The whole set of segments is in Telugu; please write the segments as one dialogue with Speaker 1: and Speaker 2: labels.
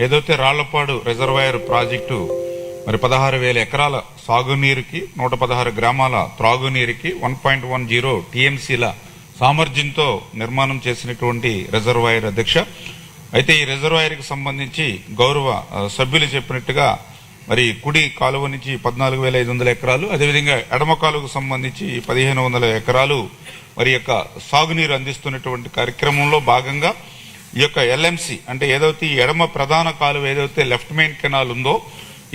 Speaker 1: ఏదైతే రాళ్లపాడు రిజర్వాయర్ ప్రాజెక్టు మరి 16,000 ఎకరాల సాగునీరుకి 116 గ్రామాల త్రాగునీరుకి 1.10 టీఎంసీల సామర్థ్యంతో నిర్మాణం చేసినటువంటి రిజర్వాయర్ అధ్యక్ష. అయితే ఈ రిజర్వాయర్కి సంబంధించి గౌరవ సభ్యులు చెప్పినట్టుగా మరి కుడి కాలువ నుంచి 14,500 ఎకరాలు, అదేవిధంగా ఎడమ కాలువకు సంబంధించి 1,500 ఎకరాలు మరి యొక్క సాగునీరు అందిస్తున్నటువంటి కార్యక్రమంలో భాగంగా ఈ యొక్క ఎల్ఎంసి అంటే ఏదైతే ఈ ఎడమ ప్రధాన కాలువ ఏదైతే లెఫ్ట్ మెయిన్ కెనాల్ ఉందో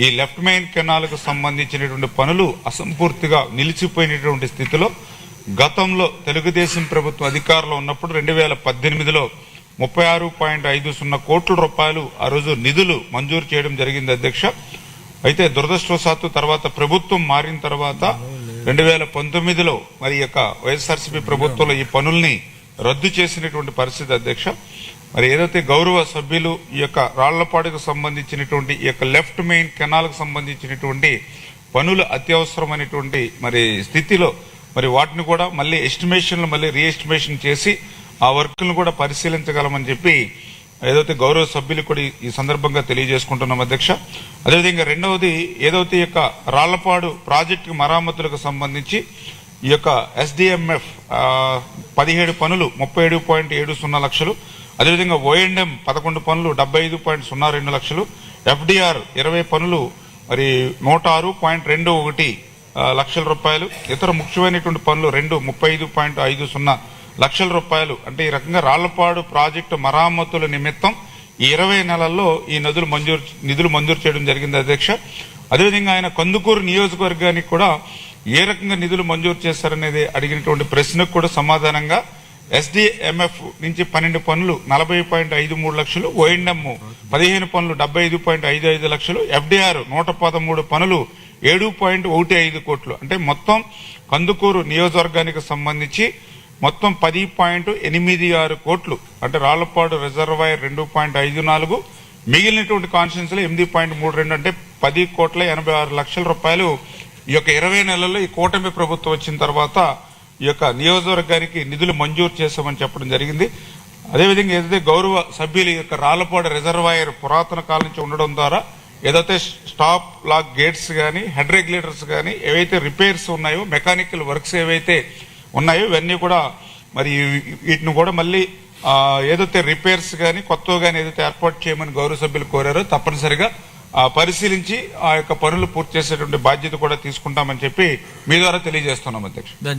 Speaker 1: ఈ లెఫ్ట్ మెయిన్ కెనాల్కు సంబంధించినటువంటి పనులు అసంపూర్తిగా నిలిచిపోయినటువంటి స్థితిలో గతంలో తెలుగుదేశం ప్రభుత్వం అధికారంలో ఉన్నప్పుడు 2018లో 36.50 కోట్ల రూపాయలు ఆ రోజు నిధులు మంజూరు చేయడం జరిగింది అధ్యక్ష. అయితే దురదృష్టవశాత్తు తర్వాత ప్రభుత్వం మారిన తర్వాత 2019లో మరి యొక్క వైఎస్ఆర్సీపీ ప్రభుత్వంలో ఈ పనుల్ని రద్దు చేసినటువంటి పరిస్థితి అధ్యక్ష. మరి ఏదైతే గౌరవ సభ్యులు ఈ యొక్క రాళ్లపాడుకు సంబంధించినటువంటి ఈ యొక్క లెఫ్ట్ మెయిన్ కెనాల్ కు సంబంధించినటువంటి పనులు అత్యవసరమైనటువంటి మరి స్థితిలో మరి వాటిని కూడా మళ్ళీ ఎస్టిమేషన్లు మళ్ళీ రీఎస్టిమేషన్ చేసి ఆ వర్క్లను కూడా పరిశీలించగలమని చెప్పి ఏదైతే గౌరవ సభ్యులు కూడా ఈ సందర్భంగా తెలియజేసుకుంటున్నాం అధ్యక్ష. అదేవిధంగా రెండవది ఏదైతే ఈ యొక్క రాళ్లపాడు ప్రాజెక్టు మరామతులకు సంబంధించి ఈ యొక్క ఎస్డిఎంఎఫ్ 17 పనులు 37.70 లక్షలు, అదేవిధంగా ఓఎండ్ఎం 11 పనులు 75.02 లక్షలు, ఎఫ్డిఆర్ 20 పనులు మరి 106.21 లక్షల రూపాయలు, ఇతర ముఖ్యమైనటువంటి పనులు 35.50 లక్షల రూపాయలు. అంటే ఈ రకంగా రాళ్లపాడు ప్రాజెక్టు మరామతుల నిమిత్తం ఈ 20 నెలల్లో ఈ నిధులు మంజూరు చేయడం జరిగింది అధ్యక్ష. అదేవిధంగా ఆయన కందుకూరు నియోజకవర్గానికి కూడా ఏ రకంగా నిధులు మంజూరు చేశారనేది అడిగినటువంటి ప్రశ్నకు కూడా సమాధానంగా ఎస్డిఎంఎఫ్ నుంచి 12 పనులు 40.53 లక్షలు, ఓఎండ్ఎం 15 పనులు 75.55 లక్షలు, ఎఫ్డిఆర్ 113 పనులు 7.15 కోట్లు. అంటే మొత్తం కందుకూరు నియోజకవర్గానికి సంబంధించి మొత్తం 10.86 కోట్లు. అంటే రాళ్లపాడు రిజర్వాయర్ 2.54, మిగిలినటువంటి కాన్స్టిట్యున్సీలో 8.32 అంటే 10.86 లక్షల రూపాయలు ఈ యొక్క 20 నెలల్లో ఈ కూటమి ప్రభుత్వం వచ్చిన తర్వాత ఈ యొక్క నియోజకవర్గానికి నిధులు మంజూరు చేశామని చెప్పడం జరిగింది. అదేవిధంగా ఏదైతే గౌరవ సభ్యులు యొక్క రాళ్లపాడు రిజర్వాయర్ పురాతన కాలం నుంచి ఉండడం ద్వారా ఏదైతే స్టాప్ లాక్ గేట్స్ కానీ హెడ్ రెగ్యులేటర్స్ కానీ ఏవైతే రిపేర్స్ ఉన్నాయో మెకానికల్ వర్క్స్ ఏవైతే ఉన్నాయో ఇవన్నీ కూడా మరి వీటిని కూడా మళ్ళీ ఏదైతే రిపేర్స్ కానీ కొత్తగా కానీ ఏదైతే ఏర్పాటు చేయమని గౌరవ సభ్యులు కోరారో తప్పనిసరిగా పరిశీలించి ఆ యొక్క పనులు పూర్తి చేసేటువంటి బాధ్యత కూడా తీసుకుంటామని చెప్పి మీ ద్వారా తెలియజేస్తున్నాం అధ్యక్ష.